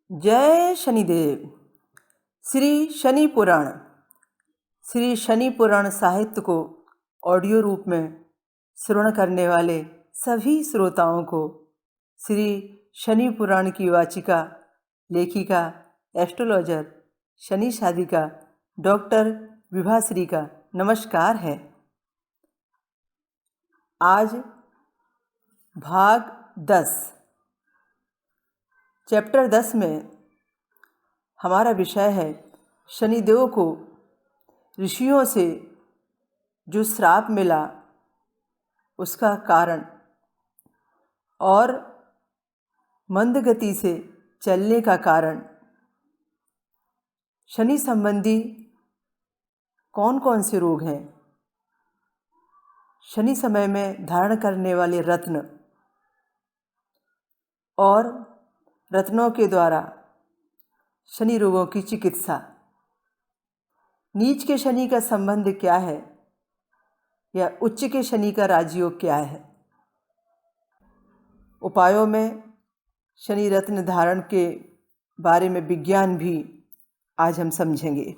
जय शनिदेव। श्री शनि पुराण। श्री शनि पुराण साहित्य को ऑडियो रूप में श्रवण करने वाले सभी श्रोताओं को श्री शनि पुराण की वाचिका, लेखिका, एस्ट्रोलॉजर, शनि साधिका डॉक्टर विभाश्री का नमस्कार है। आज भाग 10 चैप्टर 10 में हमारा विषय है शनिदेव को ऋषियों से जो श्राप मिला उसका कारण और मंद गति से चलने का कारण। शनि संबंधी कौन कौन से रोग हैं, शनि समय में धारण करने वाले रत्न और रत्नों के द्वारा शनि रोगों की चिकित्सा। नीच के शनि का संबंध क्या है या उच्च के शनि का राजयोग क्या है। उपायों में शनि रत्न धारण के बारे में विज्ञान भी आज हम समझेंगे।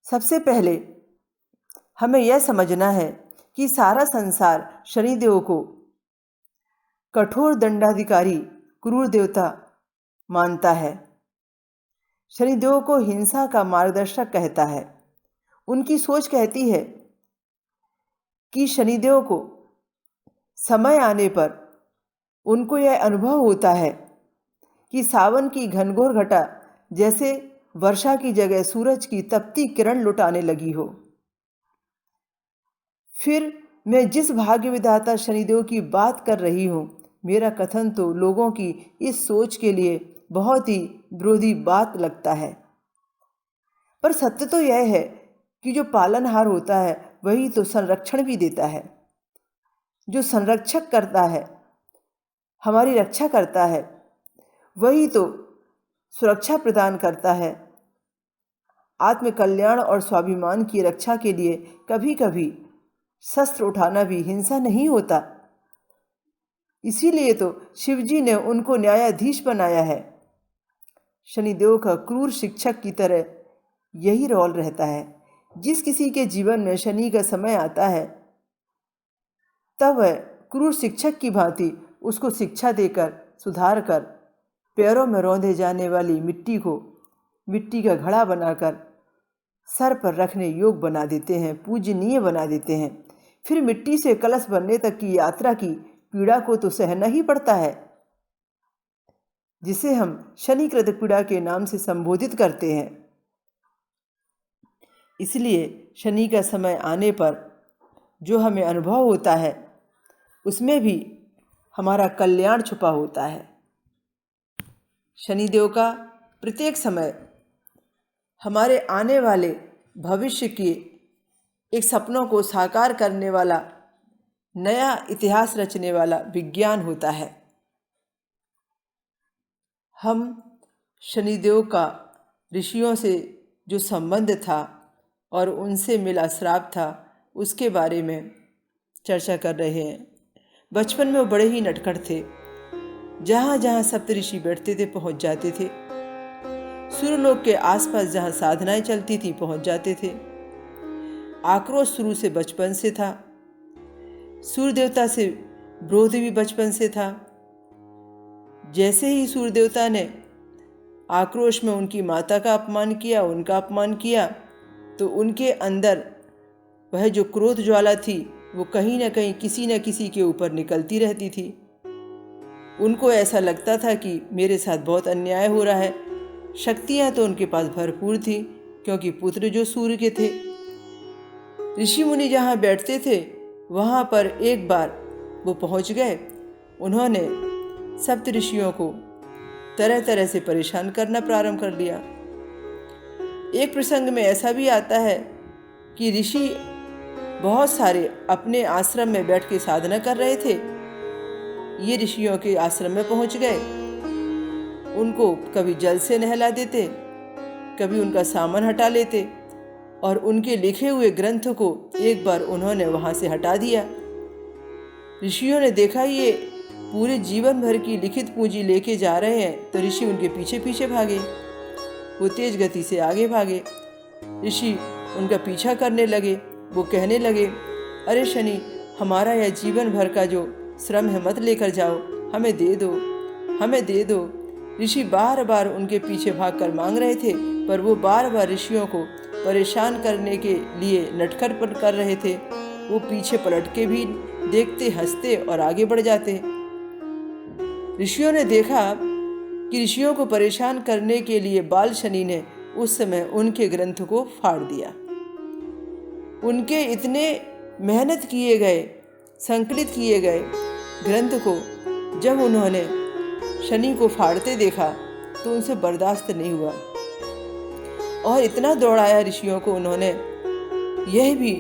सबसे पहले हमें यह समझना है कि सारा संसार शनिदेव को कठोर दंडाधिकारी क्रूर देवता मानता है। शनिदेव को हिंसा का मार्गदर्शक कहता है। उनकी सोच कहती है कि शनिदेव को समय आने पर उनको यह अनुभव होता है कि सावन की घनघोर घटा जैसे वर्षा की जगह सूरज की तपती किरण लुटाने लगी हो। फिर मैं जिस भाग्य विधाता शनिदेव की बात कर रही हूँ, मेरा कथन तो लोगों की इस सोच के लिए बहुत ही विरोधी बात लगता है, पर सत्य तो यह है कि जो पालनहार होता है वही तो संरक्षण भी देता है। जो संरक्षक करता है, हमारी रक्षा करता है, वही तो सुरक्षा प्रदान करता है। आत्मकल्याण और स्वाभिमान की रक्षा के लिए कभी कभी शस्त्र उठाना भी हिंसा नहीं होता। इसीलिए तो शिवजी ने उनको न्यायाधीश बनाया है। शनिदेव का क्रूर शिक्षक की तरह यही रोल रहता है। जिस किसी के जीवन में शनि का समय आता है तब वह क्रूर शिक्षक की भांति उसको शिक्षा देकर, सुधार कर, पैरों में रौंदे जाने वाली मिट्टी को मिट्टी का घड़ा बनाकर सर पर रखने योग्य बना देते हैं, पूजनीय बना देते हैं। फिर मिट्टी से कलश बनने तक की यात्रा की पीड़ा को तो सहना ही पड़ता है, जिसे हम शनिकृत पीड़ा के नाम से संबोधित करते हैं। इसलिए शनि का समय आने पर जो हमें अनुभव होता है उसमें भी हमारा कल्याण छुपा होता है। शनिदेव का प्रत्येक समय हमारे आने वाले भविष्य के एक सपनों को साकार करने वाला, नया इतिहास रचने वाला विज्ञान होता है। हम शनिदेव का ऋषियों से जो संबंध था और उनसे मिला श्राप था उसके बारे में चर्चा कर रहे हैं। बचपन में वो बड़े ही नटखट थे। जहाँ जहाँ सप्तऋषि बैठते थे पहुँच जाते थे। सूर्यलोक के आसपास जहाँ साधनाएं चलती थी पहुँच जाते थे। आक्रोश शुरू से बचपन से था। सूर्य देवता से विरोध भी बचपन से था। जैसे ही सूर्य देवता ने आक्रोश में उनकी माता का अपमान किया, उनका अपमान किया, तो उनके अंदर वह जो क्रोध ज्वाला थी वो कहीं ना कहीं किसी न किसी के ऊपर निकलती रहती थी। उनको ऐसा लगता था कि मेरे साथ बहुत अन्याय हो रहा है। शक्तियाँ तो उनके पास भरपूर थी क्योंकि पुत्र जो सूर्य के थे। ऋषि मुनि जहाँ बैठते थे वहाँ पर एक बार वो पहुँच गए। उन्होंने सप्त ऋषियों को तरह तरह से परेशान करना प्रारंभ कर दिया। एक प्रसंग में ऐसा भी आता है कि ऋषि बहुत सारे अपने आश्रम में बैठ के साधना कर रहे थे। ये ऋषियों के आश्रम में पहुँच गए। उनको कभी जल से नहला देते, कभी उनका सामान हटा लेते और उनके लिखे हुए ग्रंथ को एक बार उन्होंने वहाँ से हटा दिया। ऋषियों ने देखा ये पूरे जीवन भर की लिखित पूंजी लेके जा रहे हैं, तो ऋषि उनके पीछे पीछे भागे। वो तेज गति से आगे भागे। ऋषि उनका पीछा करने लगे। वो कहने लगे, अरे शनि, हमारा यह जीवन भर का जो श्रम है मत लेकर जाओ, हमें दे दो, हमें दे दो। ऋषि बार बार उनके पीछे भागकर मांग रहे थे, पर वो बार बार ऋषियों को परेशान करने के लिए नटखट कर रहे थे। वो पीछे पलट के भी देखते, हंसते और आगे बढ़ जाते। ऋषियों ने देखा कि ऋषियों को परेशान करने के लिए बाल शनि ने उस समय उनके ग्रंथ को फाड़ दिया। उनके इतने मेहनत किए गए, संकलित किए गए ग्रंथ को जब उन्होंने शनि को फाड़ते देखा तो उनसे बर्दाश्त नहीं हुआ और इतना दौड़ाया ऋषियों को उन्होंने, यह भी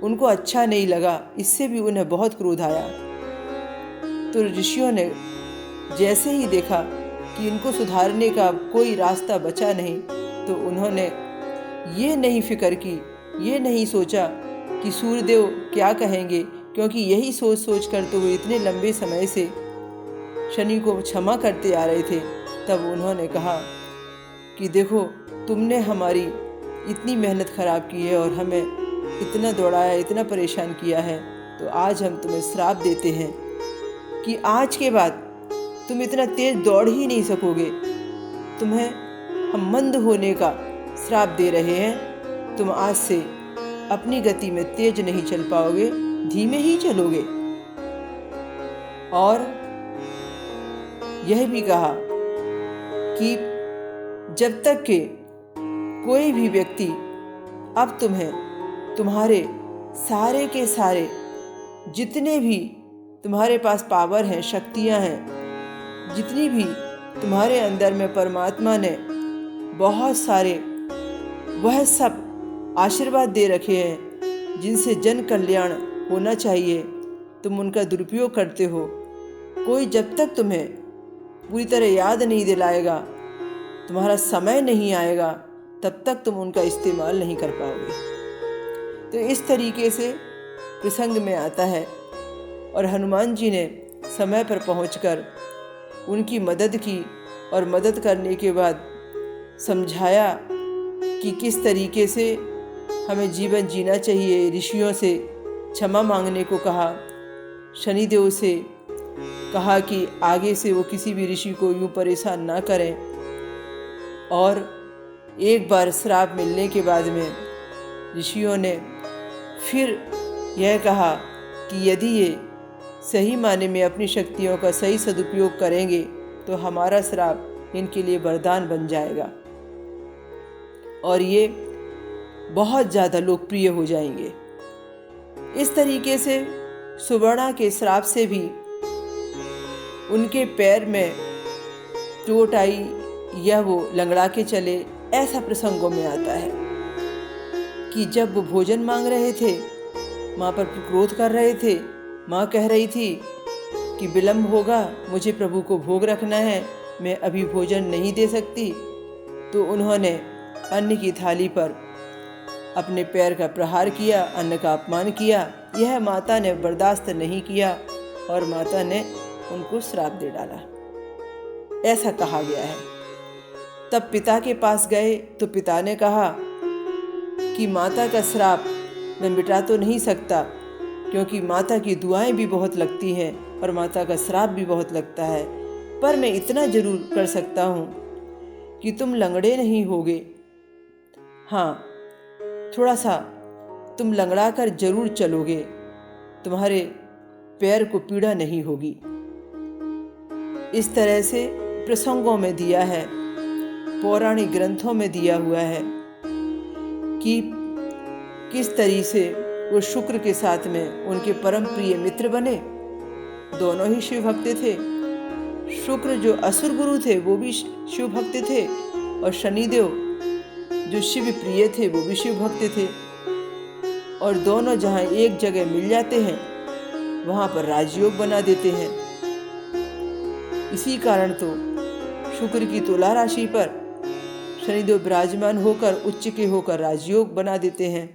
उनको अच्छा नहीं लगा। इससे भी उन्हें बहुत क्रोध आया। तो ऋषियों ने जैसे ही देखा कि इनको सुधारने का कोई रास्ता बचा नहीं, तो उन्होंने ये नहीं फिक्र की, ये नहीं सोचा कि सूर्यदेव क्या कहेंगे, क्योंकि यही सोच सोच कर तो वो इतने लंबे समय से शनि को क्षमा करते आ रहे थे। तब उन्होंने कहा कि देखो, तुमने हमारी इतनी मेहनत खराब की है और हमें इतना दौड़ाया, इतना परेशान किया है, तो आज हम तुम्हें श्राप देते हैं कि आज के बाद तुम इतना तेज दौड़ ही नहीं सकोगे। तुम्हें हम मंद होने का श्राप दे रहे हैं। तुम आज से अपनी गति में तेज नहीं चल पाओगे, धीमे ही चलोगे। और यह भी कहा कि जब तक के कोई भी व्यक्ति अब तुम्हें तुम्हारे सारे के सारे जितने भी तुम्हारे पास पावर हैं, शक्तियां हैं, जितनी भी तुम्हारे अंदर में परमात्मा ने बहुत सारे वह सब आशीर्वाद दे रखे हैं जिनसे जन कल्याण होना चाहिए, तुम उनका दुरुपयोग करते हो। कोई जब तक तुम्हें पूरी तरह याद नहीं दिलाएगा, तुम्हारा समय नहीं आएगा, तब तक तुम उनका इस्तेमाल नहीं कर पाओगे। तो इस तरीके से प्रसंग में आता है और हनुमान जी ने समय पर पहुंचकर उनकी मदद की और मदद करने के बाद समझाया कि किस तरीके से हमें जीवन जीना चाहिए। ऋषियों से क्षमा मांगने को कहा, शनिदेव से कहा कि आगे से वो किसी भी ऋषि को यूँ परेशान ना करें। और एक बार श्राप मिलने के बाद में ऋषियों ने फिर यह कहा कि यदि ये सही माने में अपनी शक्तियों का सही सदुपयोग करेंगे तो हमारा श्राप इनके लिए वरदान बन जाएगा और ये बहुत ज़्यादा लोकप्रिय हो जाएंगे। इस तरीके से सुवर्णा के श्राप से भी उनके पैर में चोट आई या वो लंगड़ा के चले। ऐसा प्रसंगों में आता है कि जब वो भोजन मांग रहे थे, माँ पर क्रोध कर रहे थे, माँ कह रही थी कि विलम्ब होगा, मुझे प्रभु को भोग रखना है, मैं अभी भोजन नहीं दे सकती। तो उन्होंने अन्न की थाली पर अपने पैर का प्रहार किया, अन्न का अपमान किया। यह माता ने बर्दाश्त नहीं किया और माता ने उनको श्राप दे डाला, ऐसा कहा गया है। तब पिता के पास गए तो पिता ने कहा कि माता का श्राप मैं मिटा तो नहीं सकता, क्योंकि माता की दुआएं भी बहुत लगती हैं और माता का श्राप भी बहुत लगता है, पर मैं इतना जरूर कर सकता हूँ कि तुम लंगड़े नहीं होगे। हाँ, थोड़ा सा तुम लंगड़ा कर जरूर चलोगे, तुम्हारे पैर को पीड़ा नहीं होगी। इस तरह से प्रसंगों में दिया है, पौराणिक ग्रंथों में दिया हुआ है कि किस तरीके से वो शुक्र के साथ में उनके परम प्रिय मित्र बने। दोनों ही शिव भक्त थे। शुक्र जो असुर गुरु थे वो भी शिव भक्त थे और शनिदेव जो शिव प्रिय थे वो भी शिव भक्त थे। और दोनों जहाँ एक जगह मिल जाते हैं वहाँ पर राजयोग बना देते हैं। इसी कारण तो शुक्र की तुला राशि पर शनिदेव विराजमान होकर उच्च के होकर राजयोग बना देते हैं।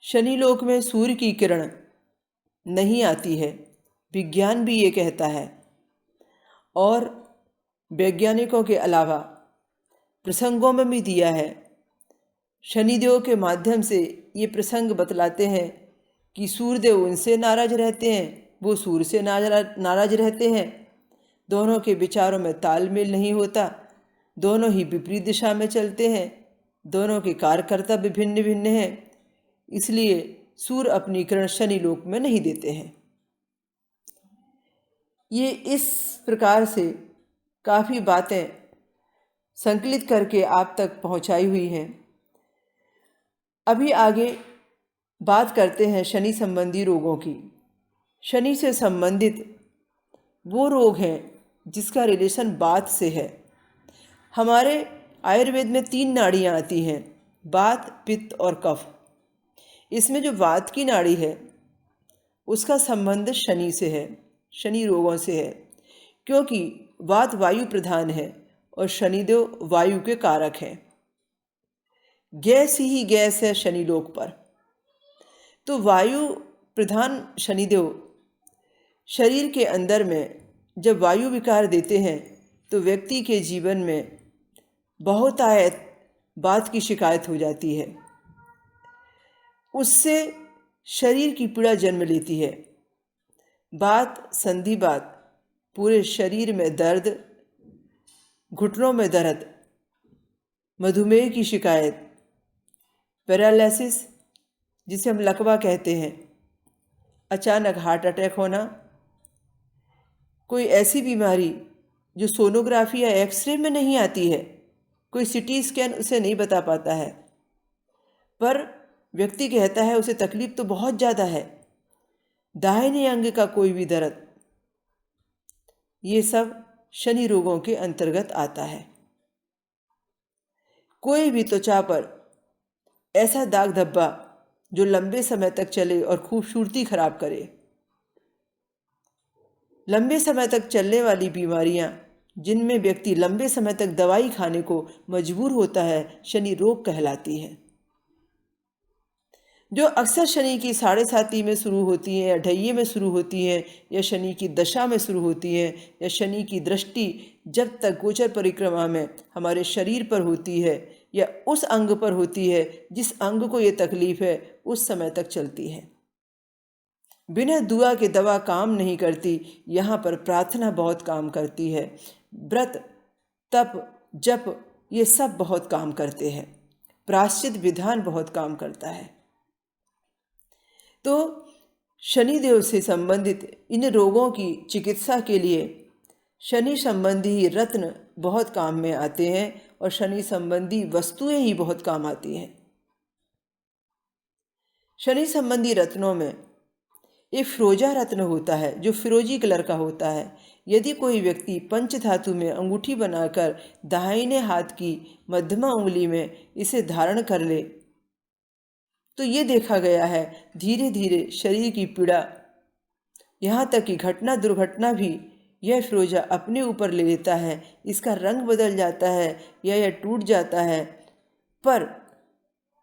शनि लोक में सूर्य की किरण नहीं आती है, विज्ञान भी ये कहता है। और वैज्ञानिकों के अलावा प्रसंगों में भी दिया है। शनिदेव के माध्यम से ये प्रसंग बतलाते हैं कि सूर्यदेव उनसे नाराज रहते हैं, वो सूर्य से नाराज रहते हैं। दोनों के विचारों में तालमेल नहीं होता, दोनों ही विपरीत दिशा में चलते हैं, दोनों के कार्य कर्तव्य भिन्न भिन्न हैं। इसलिए सूर्य अपनी किरण शनि लोक में नहीं देते हैं। ये इस प्रकार से काफ़ी बातें संकलित करके आप तक पहुंचाई हुई हैं। अभी आगे बात करते हैं शनि संबंधी रोगों की। शनि से संबंधित वो रोग हैं जिसका रिलेशन वात से है। हमारे आयुर्वेद में 3 नाड़ियाँ आती हैं, वात, पित्त और कफ। इसमें जो वात की नाड़ी है उसका संबंध शनि से है, शनि रोगों से है, क्योंकि वात वायु प्रधान है और शनिदेव वायु के कारक हैं। गैस ही गैस है शनि लोक पर। तो वायु प्रधान शनिदेव शरीर के अंदर में जब वायु विकार देते हैं तो व्यक्ति के जीवन में बहुतायत वात की शिकायत हो जाती है। उससे शरीर की पीड़ा जन्म लेती है। वात, संधिवात, पूरे शरीर में दर्द, घुटनों में दर्द, मधुमेह की शिकायत, पैरालिसिस जिसे हम लकवा कहते हैं, अचानक हार्ट अटैक होना, कोई ऐसी बीमारी जो सोनोग्राफी या एक्सरे में नहीं आती है, कोई सिटी स्कैन उसे नहीं बता पाता है, पर व्यक्ति कहता है उसे तकलीफ तो बहुत ज़्यादा है, दाहिने अंग का कोई भी दर्द, ये सब शनि रोगों के अंतर्गत आता है। कोई भी त्वचा पर ऐसा दाग धब्बा जो लंबे समय तक चले और खूबसूरती खराब करे, लंबे समय तक चलने वाली बीमारियां जिनमें व्यक्ति लंबे समय तक दवाई खाने को मजबूर होता है, शनि रोग कहलाती है। जो अक्सर शनि की 7.5 में शुरू होती हैं या ढैये में शुरू होती हैं या शनि की दशा में शुरू होती हैं या शनि की दृष्टि जब तक गोचर परिक्रमा में हमारे शरीर पर होती है या उस अंग पर होती है जिस अंग को ये तकलीफ है, उस समय तक चलती है। बिना दुआ के दवा काम नहीं करती, यहाँ पर प्रार्थना बहुत काम करती है। व्रत, तप, जप ये सब बहुत काम करते हैं। प्रायश्चित विधान बहुत काम करता है। तो शनिदेव से संबंधित इन रोगों की चिकित्सा के लिए शनि संबंधी रत्न बहुत काम में आते हैं और शनि संबंधी वस्तुएं ही बहुत काम आती हैं। शनि संबंधी रत्नों में एक फिरोजा रत्न होता है जो फिरोजी कलर का होता है। यदि कोई व्यक्ति पंचधातु में अंगूठी बनाकर दाहिने हाथ की मध्यमा उंगली में इसे धारण कर ले तो ये देखा गया है धीरे धीरे शरीर की पीड़ा, यहाँ तक कि घटना दुर्घटना भी यह फिरोजा अपने ऊपर ले लेता है। इसका रंग बदल जाता है या यह टूट जाता है, पर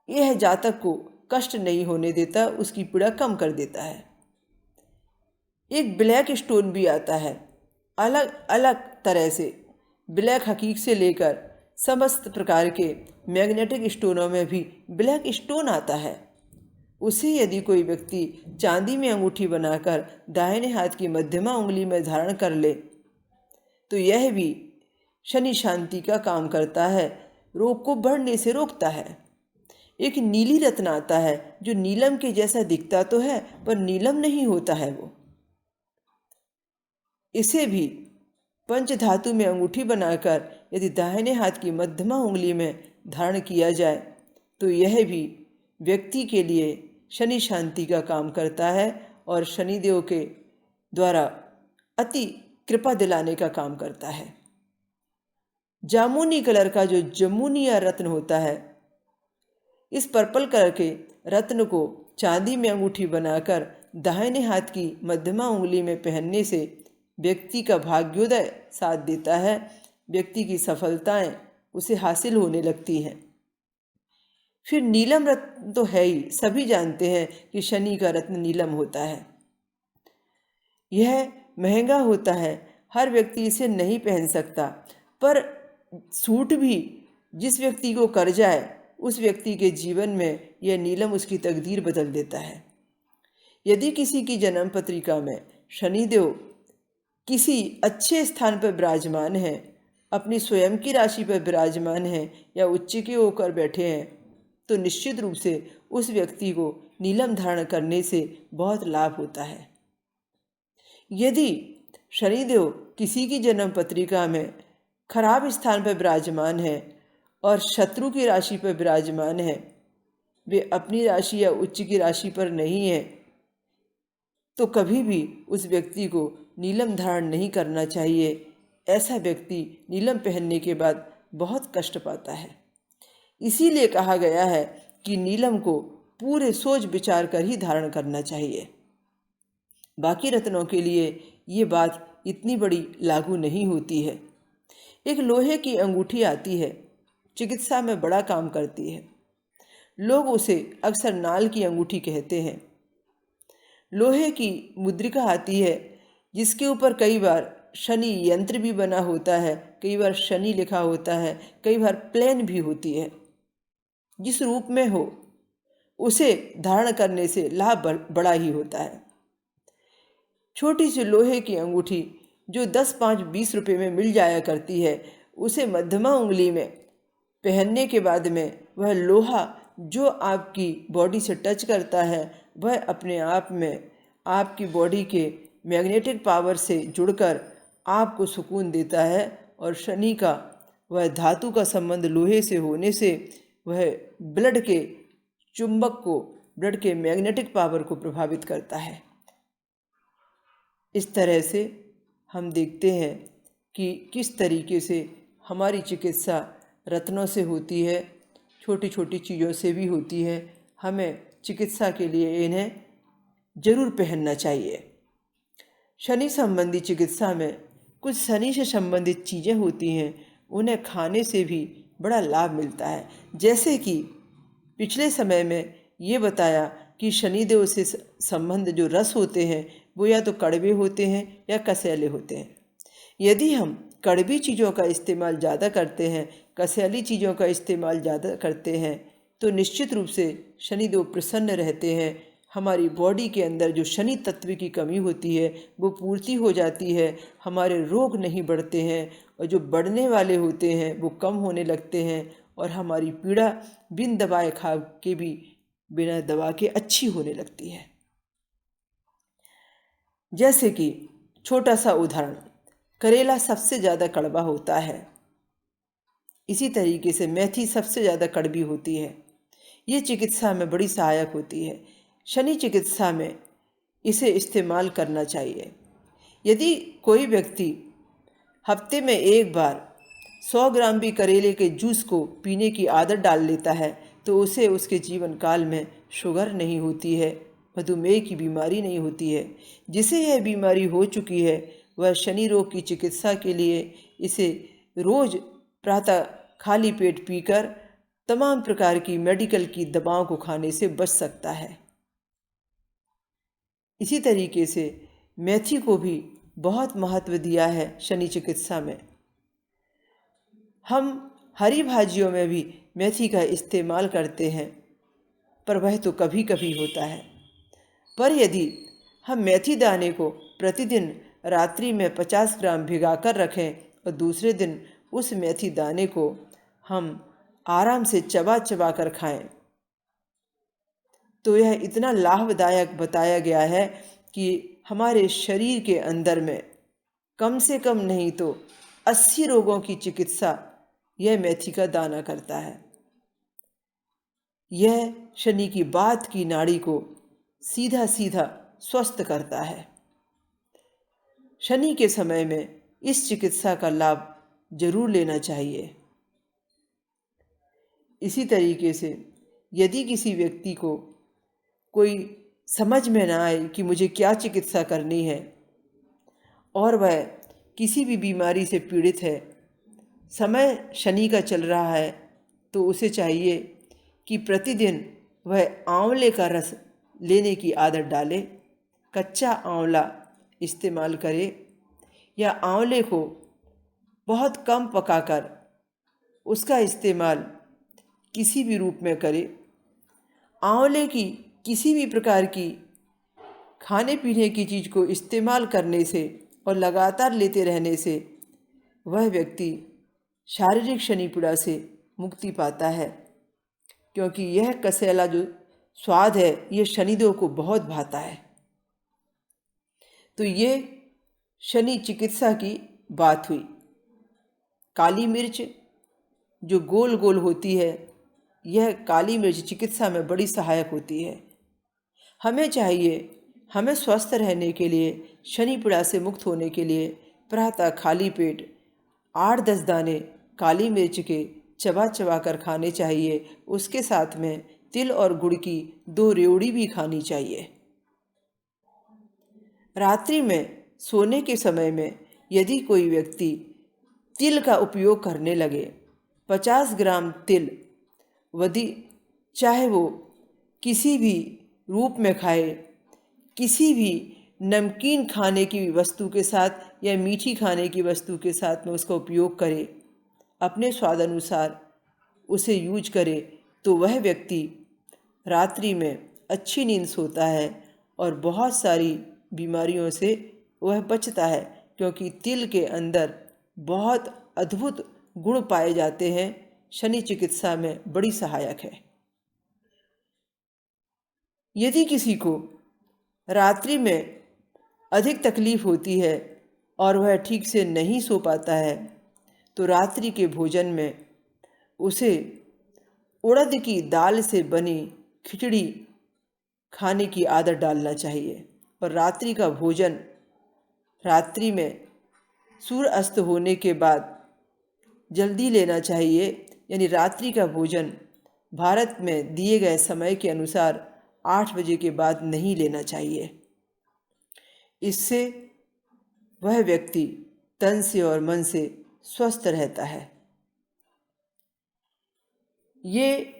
यह जातक को कष्ट नहीं होने देता, उसकी पीड़ा कम कर देता है। एक ब्लैक स्टोन भी आता है, अलग अलग तरह से, ब्लैक हकीक से लेकर समस्त प्रकार के मैग्नेटिक स्टोनों में भी ब्लैक स्टोन आता है। उसे यदि कोई व्यक्ति चांदी में अंगूठी बनाकर दाहिने हाथ की मध्यमा उंगली में धारण कर ले तो यह भी शनि शांति का काम करता है, रोग को बढ़ने से रोकता है। एक नीली रत्न आता है जो नीलम के जैसा दिखता तो है पर नीलम नहीं होता है वो। इसे भी पंचधातु में अंगूठी बनाकर यदि दाहिने हाथ की मध्यमा उंगली में धारण किया जाए तो यह भी व्यक्ति के लिए शनि शांति का काम करता है और शनिदेव के द्वारा अति कृपा दिलाने का काम करता है। जामुनी कलर का जो जमुनिया रत्न होता है, इस पर्पल कलर के रत्न को चांदी में अंगूठी बनाकर दाहिने हाथ की मध्यमा उंगली में पहनने से व्यक्ति का भाग्योदय साथ देता है, व्यक्ति की सफलताएं उसे हासिल होने लगती हैं। फिर नीलम रत्न तो है ही, सभी जानते हैं कि शनि का रत्न नीलम होता है। यह महंगा होता है, हर व्यक्ति इसे नहीं पहन सकता, पर सूट भी जिस व्यक्ति को कर जाए उस व्यक्ति के जीवन में यह नीलम उसकी तकदीर बदल देता है। यदि किसी की जन्म पत्रिका में शनिदेव किसी अच्छे स्थान पर विराजमान है, अपनी स्वयं की राशि पर विराजमान है या उच्च के होकर बैठे हैं, तो निश्चित रूप से उस व्यक्ति को नीलम धारण करने से बहुत लाभ होता है। यदि शनिदेव किसी की जन्म पत्रिका में खराब स्थान पर विराजमान है और शत्रु की राशि पर विराजमान है, वे अपनी राशि या उच्च की राशि पर नहीं है, तो कभी भी उस व्यक्ति को नीलम धारण नहीं करना चाहिए। ऐसा व्यक्ति नीलम पहनने के बाद बहुत कष्ट पाता है। इसीलिए कहा गया है कि नीलम को पूरे सोच विचार कर ही धारण करना चाहिए। बाकी रत्नों के लिए ये बात इतनी बड़ी लागू नहीं होती है। एक लोहे की अंगूठी आती है, चिकित्सा में बड़ा काम करती है। लोग उसे अक्सर नाल की अंगूठी कहते हैं। लोहे की मुद्रिका आती है जिसके ऊपर कई बार शनि यंत्र भी बना होता है, कई बार शनि लिखा होता है, कई बार प्लेन भी होती है। जिस रूप में हो उसे धारण करने से लाभ बड़ा ही होता है। छोटी सी लोहे की अंगूठी जो 10, 5, 20 रुपये में मिल जाया करती है, उसे मध्यमा उंगली में पहनने के बाद में वह लोहा जो आपकी बॉडी से टच करता है, वह अपने आप में आपकी बॉडी के मैग्नेटिक पावर से जुड़कर आपको सुकून देता है। और शनि का वह धातु का संबंध लोहे से होने से वह ब्लड के चुंबक को, ब्लड के मैग्नेटिक पावर को प्रभावित करता है। इस तरह से हम देखते हैं कि किस तरीके से हमारी चिकित्सा रत्नों से होती है, छोटी छोटी चीज़ों से भी होती है। हमें चिकित्सा के लिए इन्हें जरूर पहनना चाहिए। शनि संबंधी चिकित्सा में कुछ शनि से संबंधित चीज़ें होती हैं, उन्हें खाने से भी बड़ा लाभ मिलता है। जैसे कि पिछले समय में ये बताया कि शनिदेव से संबंध जो रस होते हैं वो या तो कड़वे होते हैं या कसैले होते हैं। यदि हम कड़वी चीज़ों का इस्तेमाल ज़्यादा करते हैं, कसैली चीज़ों का इस्तेमाल ज़्यादा करते हैं, तो निश्चित रूप से शनिदेव प्रसन्न रहते हैं। हमारी बॉडी के अंदर जो शनि तत्व की कमी होती है वो पूर्ति हो जाती है, हमारे रोग नहीं बढ़ते हैं और जो बढ़ने वाले होते हैं वो कम होने लगते हैं और हमारी पीड़ा बिन दवाए खा के भी, बिना दवा के अच्छी होने लगती है। जैसे कि छोटा सा उदाहरण, करेला सबसे ज़्यादा कड़वा होता है, इसी तरीके से मेथी सबसे ज़्यादा कड़वी होती है। ये चिकित्सा में बड़ी सहायक होती है। शनि चिकित्सा में इसे इस्तेमाल करना चाहिए। यदि कोई व्यक्ति हफ्ते में एक बार 100 ग्राम भी करेले के जूस को पीने की आदत डाल लेता है तो उसे उसके जीवन काल में शुगर नहीं होती है, मधुमेह की बीमारी नहीं होती है। जिसे यह बीमारी हो चुकी है वह शनि रोग की चिकित्सा के लिए इसे रोज़ प्रातः खाली पेट पीकर तमाम प्रकार की मेडिकल की दवाओं को खाने से बच सकता है। इसी तरीके से मेथी को भी बहुत महत्व दिया है शनि चिकित्सा में। हम हरी भाजियों में भी मेथी का इस्तेमाल करते हैं, पर वह तो कभी कभी होता है। पर यदि हम मेथी दाने को प्रतिदिन रात्रि में 50 ग्राम भिगाकर रखें और दूसरे दिन उस मेथी दाने को हम आराम से चबा चबा कर खाएं, तो यह इतना लाभदायक बताया गया है कि हमारे शरीर के अंदर में कम से कम नहीं तो 80 रोगों की चिकित्सा यह मेथी का दाना करता है। यह शनि की बात की नाड़ी को सीधा सीधा स्वस्थ करता है। शनि के समय में इस चिकित्सा का लाभ जरूर लेना चाहिए। इसी तरीके से यदि किसी व्यक्ति को कोई समझ में ना आए कि मुझे क्या चिकित्सा करनी है और वह किसी भी बीमारी से पीड़ित है, समय शनि का चल रहा है, तो उसे चाहिए कि प्रतिदिन वह आंवले का रस लेने की आदत डाले। कच्चा आंवला इस्तेमाल करे या आंवले को बहुत कम पकाकर उसका इस्तेमाल किसी भी रूप में करे। आंवले की किसी भी प्रकार की खाने पीने की चीज़ को इस्तेमाल करने से और लगातार लेते रहने से वह व्यक्ति शारीरिक शनि पीड़ा से मुक्ति पाता है, क्योंकि यह कसैला जो स्वाद है ये शनिदेव को बहुत भाता है। तो ये शनि चिकित्सा की बात हुई। काली मिर्च जो गोल गोल होती है, यह काली मिर्च चिकित्सा में बड़ी सहायक होती है। हमें चाहिए, हमें स्वस्थ रहने के लिए, शनि पीड़ा से मुक्त होने के लिए प्रातः खाली पेट 8-10 दाने काली मिर्च के चबा चबा कर खाने चाहिए। उसके साथ में तिल और गुड़ की 2 रेवड़ी भी खानी चाहिए। रात्रि में सोने के समय में यदि कोई व्यक्ति तिल का उपयोग करने लगे, 50 ग्राम तिल, यदि चाहे वो किसी भी रूप में खाए, किसी भी नमकीन खाने की वस्तु के साथ या मीठी खाने की वस्तु के साथ में उसका उपयोग करे, अपने स्वाद अनुसार उसे यूज करे, तो वह व्यक्ति रात्रि में अच्छी नींद सोता है और बहुत सारी बीमारियों से वह बचता है, क्योंकि तिल के अंदर बहुत अद्भुत गुण पाए जाते हैं, शनि चिकित्सा में बड़ी सहायक है। यदि किसी को रात्रि में अधिक तकलीफ होती है और वह ठीक से नहीं सो पाता है, तो रात्रि के भोजन में उसे उड़द की दाल से बनी खिचड़ी खाने की आदत डालना चाहिए। और रात्रि का भोजन रात्रि में सूर्य अस्त होने के बाद जल्दी लेना चाहिए, यानी रात्रि का भोजन भारत में दिए गए समय के अनुसार 8 बजे के बाद नहीं लेना चाहिए। इससे वह व्यक्ति तन से और मन से स्वस्थ रहता है। ये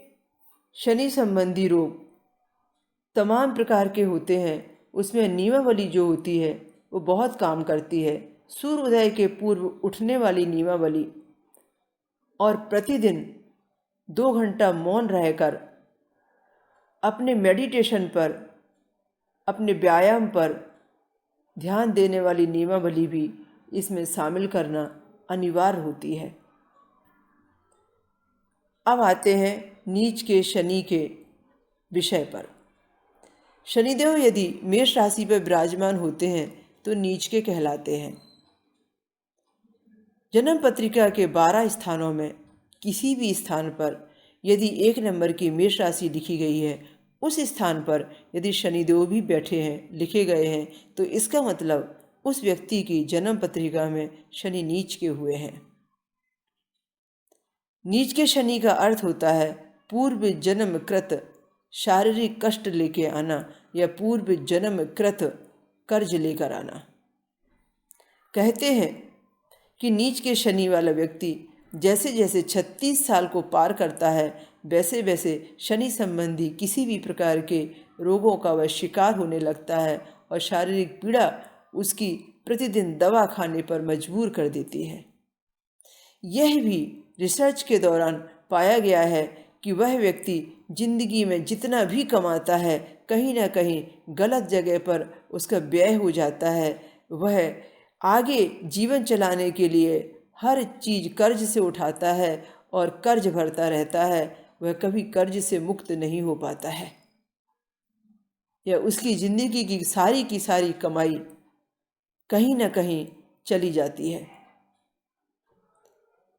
शनि संबंधी रोग तमाम प्रकार के होते हैं, उसमें नियमावली जो होती है वो बहुत काम करती है। सूर्योदय के पूर्व उठने वाली नियमावली और प्रतिदिन 2 घंटा मौन रहकर अपने मेडिटेशन पर, अपने व्यायाम पर ध्यान देने वाली नियमावली भी इसमें शामिल करना अनिवार्य होती है। अब आते हैं नीच के शनि के विषय पर। शनिदेव यदि मेष राशि पर विराजमान होते हैं तो नीच के कहलाते हैं। जन्म पत्रिका के 12 स्थानों में किसी भी स्थान पर यदि 1 नंबर की मेष राशि लिखी गई है, उस स्थान पर यदि शनिदेव भी बैठे हैं, लिखे गए हैं, तो इसका मतलब उस व्यक्ति की जन्म पत्रिका में शनि नीच के हुए हैं। नीच के शनि का अर्थ होता है पूर्व जन्म कृत शारीरिक कष्ट लेके आना या पूर्व जन्म कृत कर्ज लेकर आना। कहते हैं कि नीच के शनि वाला व्यक्ति जैसे जैसे 36 साल को पार करता है, वैसे वैसे शनि संबंधी किसी भी प्रकार के रोगों का वह शिकार होने लगता है और शारीरिक पीड़ा उसकी प्रतिदिन दवा खाने पर मजबूर कर देती है। यह भी रिसर्च के दौरान पाया गया है कि वह व्यक्ति जिंदगी में जितना भी कमाता है, कहीं ना कहीं गलत जगह पर उसका व्यय हो जाता है। वह आगे जीवन चलाने के लिए हर चीज़ कर्ज से उठाता है और कर्ज भरता रहता है। वह कभी कर्ज से मुक्त नहीं हो पाता है, या उसकी ज़िंदगी की सारी कमाई कहीं ना कहीं चली जाती है।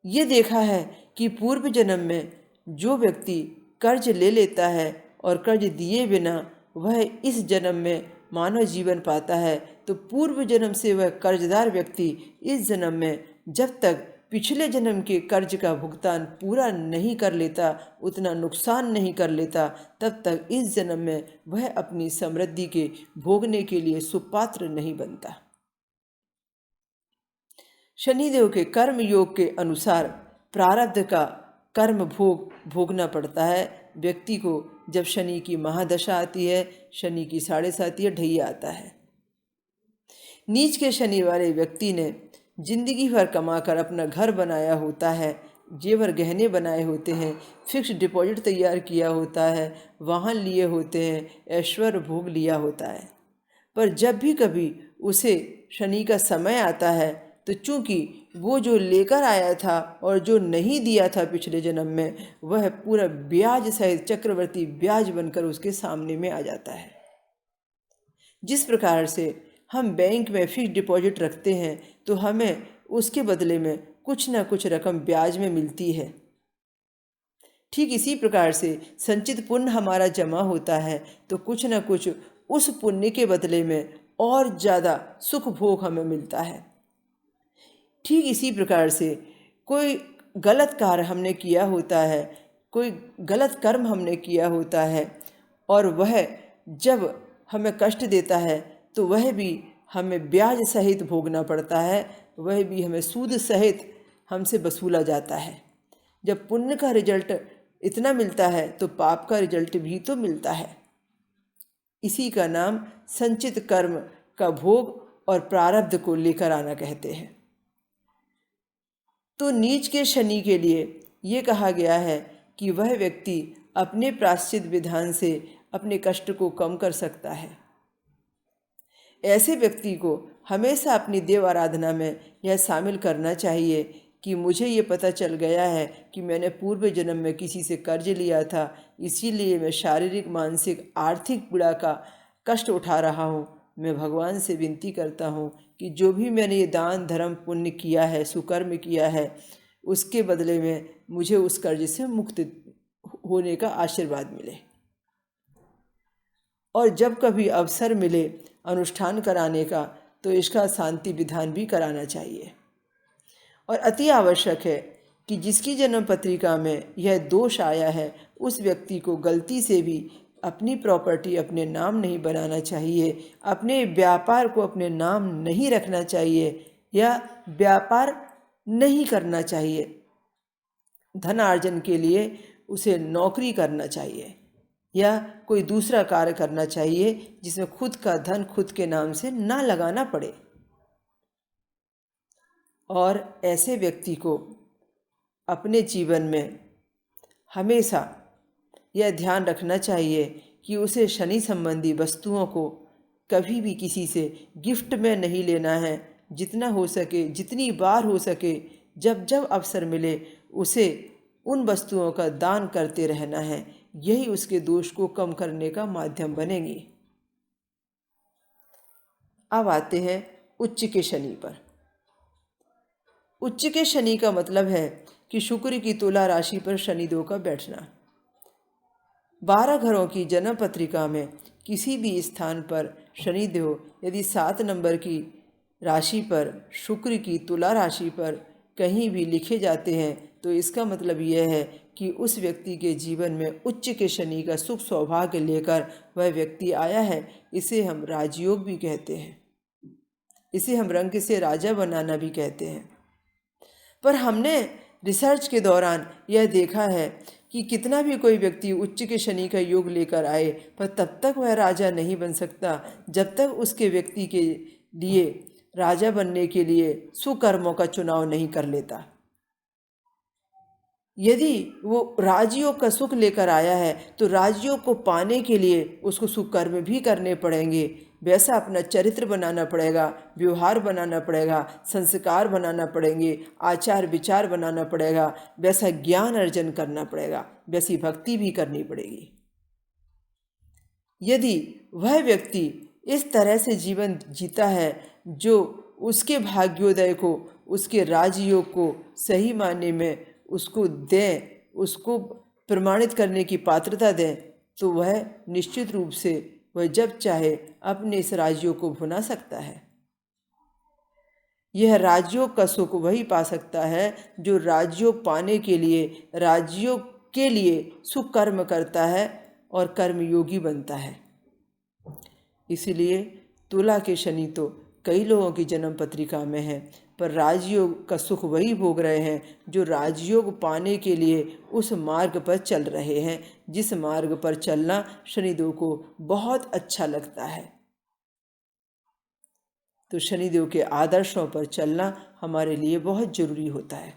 ये देखा है कि पूर्व जन्म में जो व्यक्ति कर्ज ले लेता है और कर्ज दिए बिना वह इस जन्म में मानव जीवन पाता है, तो पूर्व जन्म से वह कर्जदार व्यक्ति इस जन्म में जब तक पिछले जन्म के कर्ज का भुगतान पूरा नहीं कर लेता, उतना नुकसान नहीं कर लेता, तब तक इस जन्म में वह अपनी समृद्धि के भोगने के लिए सुपात्र नहीं बनता। शनिदेव के कर्म योग के अनुसार प्रारब्ध का कर्म भोगना पड़ता है व्यक्ति को। जब शनि की महादशा आती है, शनि की 7.5 ढैया आता है। नीच के शनि वाले व्यक्ति ने जिंदगी भर कमाकर अपना घर बनाया होता है, जेवर गहने बनाए होते हैं, फिक्स डिपॉजिट तैयार किया होता है, वाहन लिए होते हैं, ऐश्वर्य भोग लिया होता है। पर जब भी कभी उसे शनि का समय आता है तो चूंकि वो जो लेकर आया था और जो नहीं दिया था पिछले जन्म में, वह पूरा ब्याज सहित चक्रवर्ती ब्याज बनकर उसके सामने में आ जाता है। जिस प्रकार से हम बैंक में फिक्स डिपॉजिट रखते हैं तो हमें उसके बदले में कुछ ना कुछ रकम ब्याज में मिलती है, ठीक इसी प्रकार से संचित पुण्य हमारा जमा होता है तो कुछ ना कुछ उस पुण्य के बदले में और ज़्यादा सुख भोग हमें मिलता है। ठीक इसी प्रकार से कोई गलत कार्य हमने किया होता है, कोई गलत कर्म हमने किया होता है और वह जब हमें कष्ट देता है तो वह भी हमें ब्याज सहित भोगना पड़ता है, वह भी हमें सूद सहित हमसे वसूला जाता है। जब पुण्य का रिजल्ट इतना मिलता है तो पाप का रिजल्ट भी तो मिलता है। इसी का नाम संचित कर्म का भोग और प्रारब्ध को लेकर आना कहते हैं। तो नीच के शनि के लिए ये कहा गया है कि वह व्यक्ति अपने प्रायश्चित विधान से अपने कष्ट को कम कर सकता है। ऐसे व्यक्ति को हमेशा अपनी देव आराधना में यह शामिल करना चाहिए कि मुझे ये पता चल गया है कि मैंने पूर्व जन्म में किसी से कर्ज लिया था, इसीलिए मैं शारीरिक, मानसिक, आर्थिक पीड़ा का कष्ट उठा रहा हूँ। मैं भगवान से विनती करता हूँ कि जो भी मैंने ये दान धर्म पुण्य किया है, सुकर्म किया है, उसके बदले में मुझे उस कर्ज से मुक्त होने का आशीर्वाद मिले। और जब कभी अवसर मिले अनुष्ठान कराने का तो इसका शांति विधान भी कराना चाहिए। और अति आवश्यक है कि जिसकी जन्म पत्रिका में यह दोष आया है उस व्यक्ति को गलती से भी अपनी प्रॉपर्टी अपने नाम नहीं बनाना चाहिए, अपने व्यापार को अपने नाम नहीं रखना चाहिए या व्यापार नहीं करना चाहिए। धनार्जन के लिए उसे नौकरी करना चाहिए या कोई दूसरा कार्य करना चाहिए जिसमें खुद का धन खुद के नाम से ना लगाना पड़े। और ऐसे व्यक्ति को अपने जीवन में हमेशा यह ध्यान रखना चाहिए कि उसे शनि संबंधी वस्तुओं को कभी भी किसी से गिफ्ट में नहीं लेना है। जितना हो सके, जितनी बार हो सके, जब जब अवसर मिले उसे उन वस्तुओं का दान करते रहना है। यही उसके दोष को कम करने का माध्यम बनेगी। अब आते हैं उच्च के शनि पर। उच्च के शनि का मतलब है कि शुक्र की तुला राशि पर शनिदेव का बैठना। 12 घरों की जन्म पत्रिका में किसी भी स्थान पर शनिदेव यदि 7 नंबर की राशि पर, शुक्र की तुला राशि पर कहीं भी लिखे जाते हैं तो इसका मतलब यह है कि उस व्यक्ति के जीवन में उच्च के शनि का सुख सौभाग्य लेकर वह व्यक्ति आया है। इसे हम राजयोग भी कहते हैं, इसे हम रंग से राजा बनाना भी कहते हैं। पर हमने रिसर्च के दौरान यह देखा है कि कितना भी कोई व्यक्ति उच्च के शनि का योग लेकर आए पर तब तक वह राजा नहीं बन सकता जब तक उसके व्यक्ति के लिए राजा बनने के लिए सुकर्मों का चुनाव नहीं कर लेता। यदि वो राजयोग का सुख लेकर आया है तो राजयोग को पाने के लिए उसको सुकर्म भी करने पड़ेंगे। वैसा अपना चरित्र बनाना पड़ेगा, व्यवहार बनाना पड़ेगा, संस्कार बनाना पड़ेंगे, आचार विचार बनाना पड़ेगा, वैसा ज्ञान अर्जन करना पड़ेगा, वैसी भक्ति भी करनी पड़ेगी। यदि वह व्यक्ति इस तरह से जीवन जीता है जो उसके भाग्योदय को, उसके राजयोग को सही मायने में उसको दें, उसको प्रमाणित करने की पात्रता दें, तो वह निश्चित रूप से वह जब चाहे अपने इस राजयोग को भुना सकता है। यह राजयोग का सुख वही पा सकता है जो राजयोग पाने के लिए, राजयोग के लिए सुकर्म करता है और कर्मयोगी बनता है। इसलिए तुला के शनि तो कई लोगों की जन्म पत्रिका में है, पर राजयोग का सुख वही भोग रहे हैं जो राजयोग पाने के लिए उस मार्ग पर चल रहे हैं, जिस मार्ग पर चलना शनिदेव को बहुत अच्छा लगता है। तो शनिदेव के आदर्शों पर चलना हमारे लिए बहुत जरूरी होता है।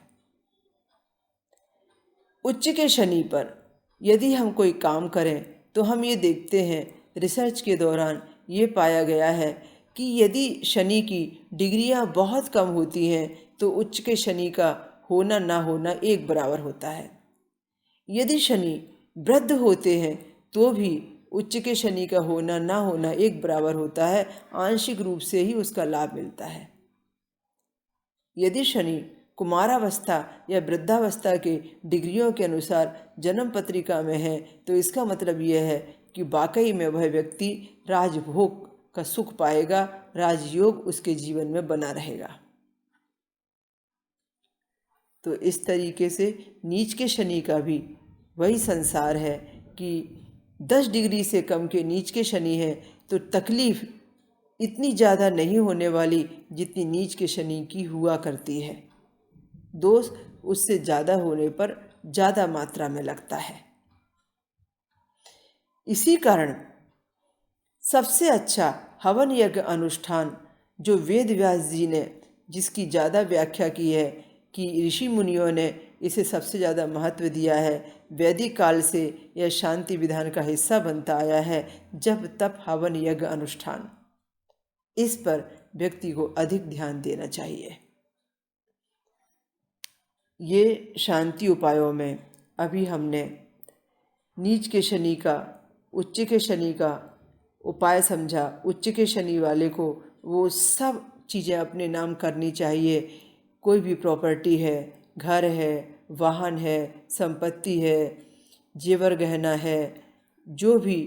उच्च के शनि पर यदि हम कोई काम करें तो हम ये देखते हैं, रिसर्च के दौरान ये पाया गया है कि यदि शनि की डिग्रियां बहुत कम होती हैं तो उच्च के शनि का होना ना होना एक बराबर होता है। यदि शनि वृद्ध होते हैं तो भी उच्च के शनि का होना ना होना एक बराबर होता है, आंशिक रूप से ही उसका लाभ मिलता है। यदि शनि कुमारावस्था या वृद्धावस्था के डिग्रियों के अनुसार जन्म पत्रिका में है तो इसका मतलब यह है कि वाकई में वह व्यक्ति राजभोग का सुख पाएगा, राजयोग उसके जीवन में बना रहेगा। तो इस तरीके से नीच के शनि का भी वही संसार है कि 10 डिग्री से कम के नीच के शनि है तो तकलीफ इतनी ज़्यादा नहीं होने वाली जितनी नीच के शनि की हुआ करती है। दोष उससे ज़्यादा होने पर ज़्यादा मात्रा में लगता है। इसी कारण सबसे अच्छा हवन यज्ञ अनुष्ठान जो वेद व्यास जी ने, जिसकी ज़्यादा व्याख्या की है कि ऋषि मुनियों ने इसे सबसे ज़्यादा महत्व दिया है, वैदिक काल से यह शांति विधान का हिस्सा बनता आया है, जब तप हवन यज्ञ अनुष्ठान, इस पर व्यक्ति को अधिक ध्यान देना चाहिए। ये शांति उपायों में अभी हमने नीच के शनि का, उच्च के शनि का उपाय समझा। उच्च के शनि वाले को वो सब चीज़ें अपने नाम करनी चाहिए। कोई भी प्रॉपर्टी है, घर है, वाहन है, संपत्ति है, जेवर गहना है, जो भी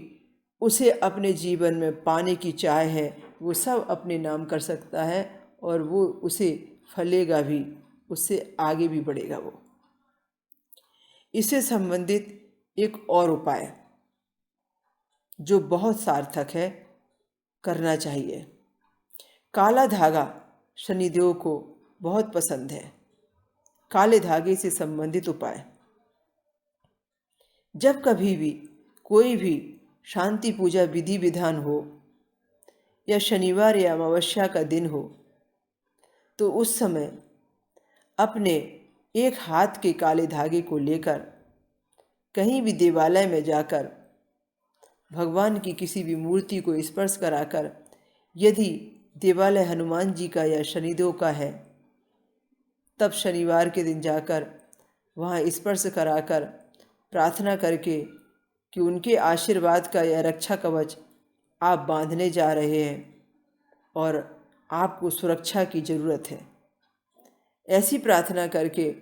उसे अपने जीवन में पाने की चाह है वो सब अपने नाम कर सकता है और वो उसे फलेगा भी, उससे आगे भी बढ़ेगा वो। इससे संबंधित एक और उपाय जो बहुत सार्थक है, करना चाहिए। काला धागा शनिदेव को बहुत पसंद है। काले धागे से संबंधित उपाय, जब कभी भी कोई भी शांति पूजा विधि विधान हो या शनिवार या अमावस्या का दिन हो तो उस समय अपने एक हाथ के काले धागे को लेकर कहीं भी देवालय में जाकर भगवान की किसी भी मूर्ति को स्पर्श कराकर, यदि देवालय हनुमान जी का या शनिदेव का है तब शनिवार के दिन जाकर वहाँ स्पर्श कराकर प्रार्थना करके कि उनके आशीर्वाद का या रक्षा कवच आप बांधने जा रहे हैं और आपको सुरक्षा की ज़रूरत है, ऐसी प्रार्थना करके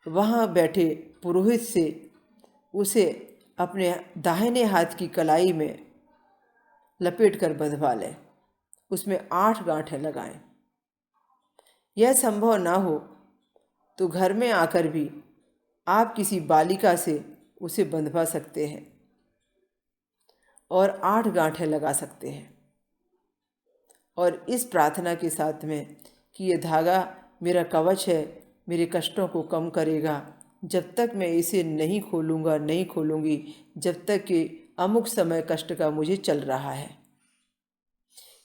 वहाँ बैठे पुरोहित से उसे अपने दाहिने हाथ की कलाई में लपेट कर बंधवा लें, उसमें 8 गांठें लगाएं। यह संभव ना हो तो घर में आकर भी आप किसी बालिका से उसे बंधवा सकते हैं और 8 गांठें लगा सकते हैं। और इस प्रार्थना के साथ में कि यह धागा मेरा कवच है, मेरे कष्टों को कम करेगा, जब तक मैं इसे नहीं खोलूँगा, नहीं खोलूँगी, जब तक कि अमुक समय कष्ट का मुझे चल रहा है।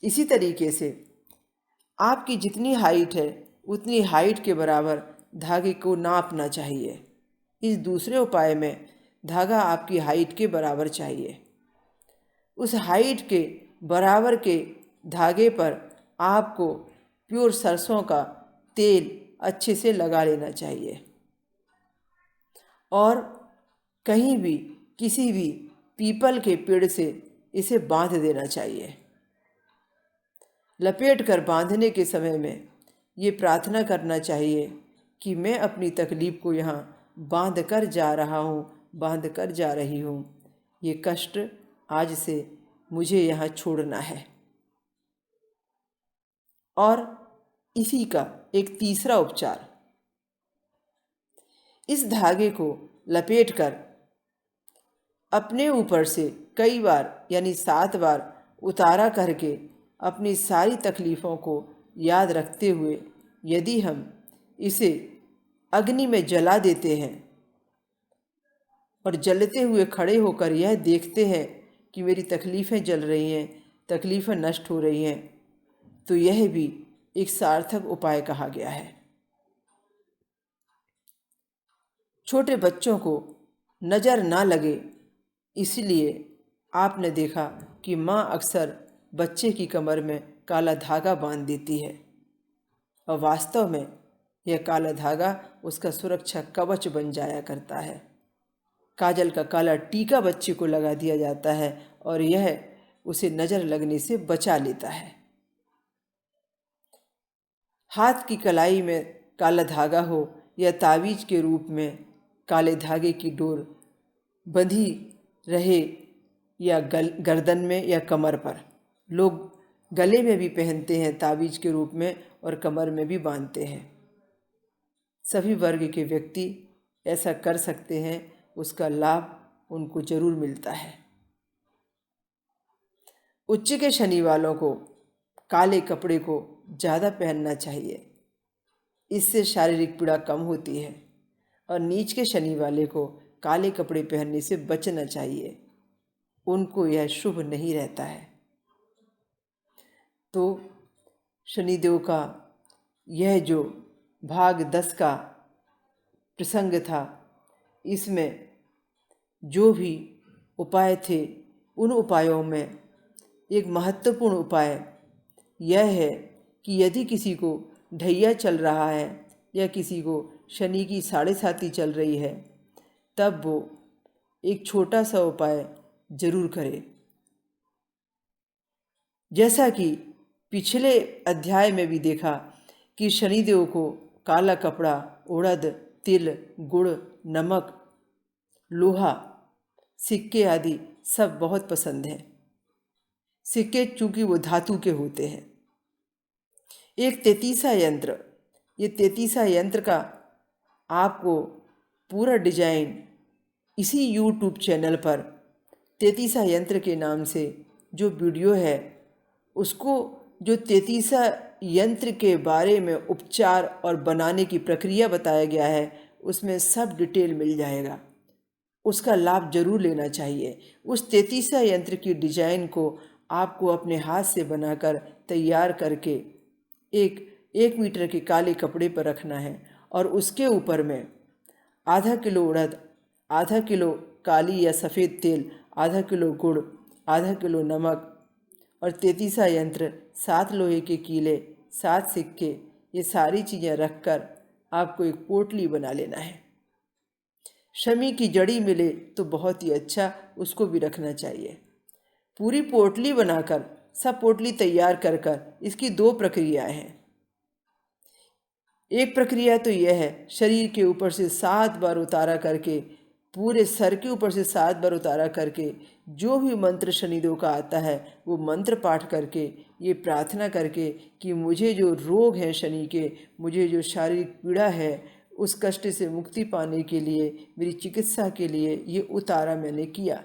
इसी तरीके से आपकी जितनी हाइट है उतनी हाइट के बराबर धागे को नापना चाहिए। इस दूसरे उपाय में धागा आपकी हाइट के बराबर चाहिए। उस हाइट के बराबर के धागे पर आपको प्योर सरसों का तेल अच्छे से लगा लेना चाहिए और कहीं भी किसी भी पीपल के पेड़ से इसे बांध देना चाहिए। लपेट कर बांधने के समय में ये प्रार्थना करना चाहिए कि मैं अपनी तकलीफ़ को यहाँ बांध कर जा रहा हूँ, बांध कर जा रही हूँ। ये कष्ट आज से मुझे यहाँ छोड़ना है। और इसी का एक तीसरा उपचार, इस धागे को लपेटकर अपने ऊपर से कई बार यानी 7 बार उतारा करके अपनी सारी तकलीफ़ों को याद रखते हुए यदि हम इसे अग्नि में जला देते हैं और जलते हुए खड़े होकर यह देखते हैं कि मेरी तकलीफ़ें जल रही हैं, तकलीफ़ें नष्ट हो रही हैं, तो यह भी एक सार्थक उपाय कहा गया है। छोटे बच्चों को नज़र ना लगे इसलिए आपने देखा कि माँ अक्सर बच्चे की कमर में काला धागा बांध देती है और वास्तव में यह काला धागा उसका सुरक्षा कवच बन जाया करता है। काजल का काला टीका बच्चे को लगा दिया जाता है और यह उसे नज़र लगने से बचा लेता है। हाथ की कलाई में काला धागा हो या तावीज के रूप में काले धागे की डोर बंधी रहे या गर्दन में या कमर पर, लोग गले में भी पहनते हैं तावीज के रूप में और कमर में भी बांधते हैं। सभी वर्ग के व्यक्ति ऐसा कर सकते हैं, उसका लाभ उनको जरूर मिलता है। उच्च के शनि वालों को काले कपड़े को ज़्यादा पहनना चाहिए, इससे शारीरिक पीड़ा कम होती है, और नीच के शनि वाले को काले कपड़े पहनने से बचना चाहिए, उनको यह शुभ नहीं रहता है। तो शनिदेव का यह जो भाग 10 का प्रसंग था, इसमें जो भी उपाय थे उन उपायों में एक महत्वपूर्ण उपाय यह है कि यदि किसी को ढैया चल रहा है या किसी को शनि की 7.5 चल रही है, तब वो एक छोटा सा उपाय जरूर करे। जैसा कि पिछले अध्याय में भी देखा कि शनिदेव को काला कपड़ा, उड़द, तिल, गुड़, नमक, लोहा, सिक्के आदि सब बहुत पसंद है। सिक्के चूंकि वो धातु के होते हैं। एक 33 यंत्र, ये 33 यंत्र का आपको पूरा डिजाइन इसी YouTube चैनल पर 33 यंत्र के नाम से जो वीडियो है, उसको जो 33 यंत्र के बारे में उपचार और बनाने की प्रक्रिया बताया गया है, उसमें सब डिटेल मिल जाएगा। उसका लाभ जरूर लेना चाहिए। उस 33 यंत्र की डिजाइन को आपको अपने हाथ से बनाकर तैयार करके एक मीटर के काले कपड़े पर रखना है और उसके ऊपर में आधा किलो उड़द, आधा किलो काली या सफ़ेद तेल, आधा किलो गुड़, आधा किलो नमक और 33 यंत्र, 7 लोहे के कीले, 7 सिक्के, ये सारी चीज़ें रखकर आपको एक पोटली बना लेना है। शमी की जड़ी मिले तो बहुत ही अच्छा, उसको भी रखना चाहिए। पूरी पोटली बनाकर सब पोटली तैयार कर कर इसकी 2 प्रक्रियाएं हैं। एक प्रक्रिया तो यह है, शरीर के ऊपर से 7 बार उतारा करके, पूरे सर के ऊपर से 7 बार उतारा करके जो भी मंत्र शनिदेव का आता है वो मंत्र पाठ करके, ये प्रार्थना करके कि मुझे जो रोग हैं शनि के, मुझे जो शारीरिक पीड़ा है, उस कष्ट से मुक्ति पाने के लिए, मेरी चिकित्सा के लिए ये उतारा मैंने किया।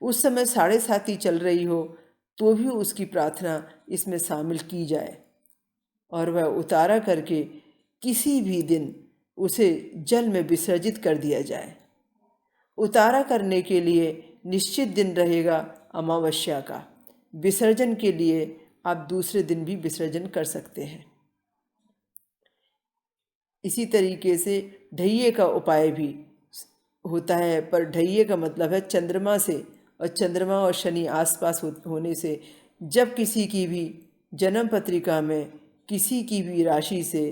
उस समय 7.5 चल रही हो तो भी उसकी प्रार्थना इसमें शामिल की जाए और वह उतारा करके किसी भी दिन उसे जल में विसर्जित कर दिया जाए। उतारा करने के लिए निश्चित दिन रहेगा अमावस्या का। विसर्जन के लिए आप दूसरे दिन भी विसर्जन कर सकते हैं। इसी तरीके से ढैये का उपाय भी होता है, पर ढैये का मतलब है चंद्रमा से, और चंद्रमा और शनि आसपास होने से जब किसी की भी जन्म पत्रिका में किसी की भी राशि से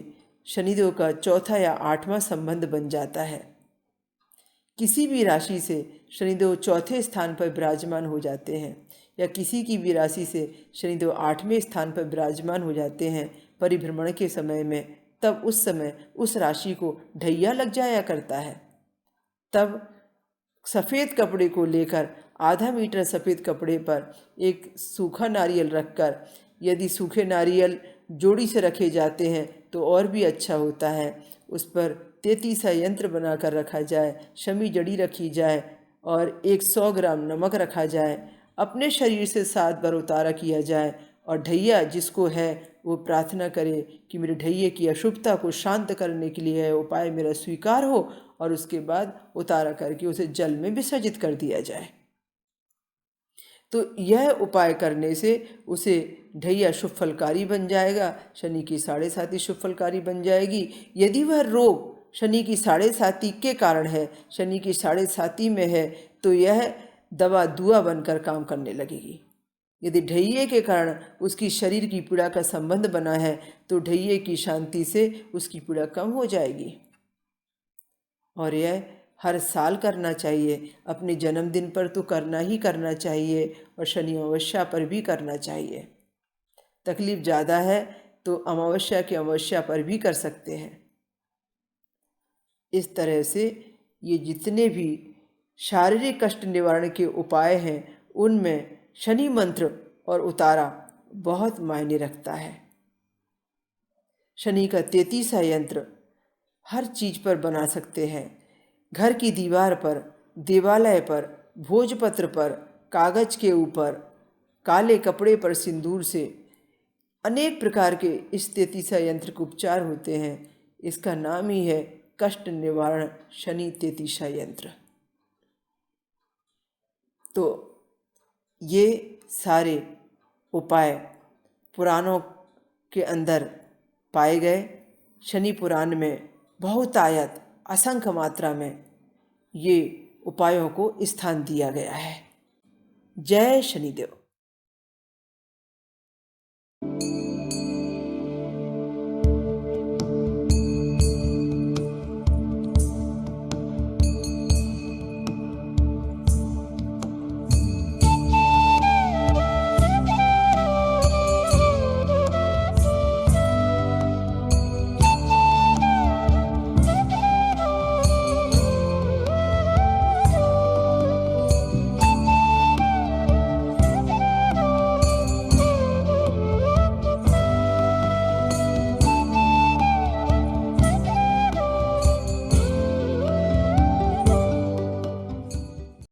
शनिदेव का 4था या 8वां संबंध बन जाता है, किसी भी राशि से शनिदेव 4थे स्थान पर विराजमान हो जाते हैं या किसी की भी राशि से शनिदेव 8वें स्थान पर विराजमान हो जाते हैं परिभ्रमण के समय में, तब उस समय उस राशि को ढैया लग जाया करता है। तब सफ़ेद कपड़े को लेकर आधा मीटर सफ़ेद कपड़े पर एक सूखा नारियल रखकर, यदि सूखे नारियल जोड़ी से रखे जाते हैं तो और भी अच्छा होता है, उस पर 33 यंत्र बनाकर रखा जाए, शमी जड़ी रखी जाए और 100 ग्राम नमक रखा जाए। अपने शरीर से 7 बार उतारा किया जाए और ढैया जिसको है वो प्रार्थना करे कि मेरे ढैये की अशुभता को शांत करने के लिए उपाय मेरा स्वीकार हो, और उसके बाद उतारा करके उसे जल में विसर्जित कर दिया जाए। तो यह उपाय करने से उसे ढैया शुभ फलकारी बन जाएगा, शनि की 7.5 शुभ फलकारी बन जाएगी। यदि वह रोग शनि की 7.5 के कारण है, शनि की 7.5 में है, तो यह दवा दुआ बनकर काम करने लगेगी। यदि ढैये के कारण उसकी शरीर की पीड़ा का संबंध बना है, तो ढैये की शांति से उसकी पीड़ा कम हो जाएगी। और यह हर साल करना चाहिए, अपने जन्मदिन पर तो करना ही करना चाहिए और शनि अमावस्या पर भी करना चाहिए। तकलीफ ज़्यादा है तो अमावस्या की अमावस्या पर भी कर सकते हैं। इस तरह से ये जितने भी शारीरिक कष्ट निवारण के उपाय हैं, उनमें शनि मंत्र और उतारा बहुत मायने रखता है। शनि का 33वां यंत्र हर चीज़ पर बना सकते हैं। घर की दीवार पर, देवालय पर, भोजपत्र पर, कागज के ऊपर, काले कपड़े पर सिंदूर से अनेक प्रकार के इस 33वां यंत्र के उपचार होते हैं। इसका नाम ही है कष्ट निवारण शनि 33वां यंत्र। तो ये सारे उपाय पुराणों के अंदर पाए गए। शनि पुराण में बहुतायत असंख्य मात्रा में ये उपायों को स्थान दिया गया है। जय शनिदेव।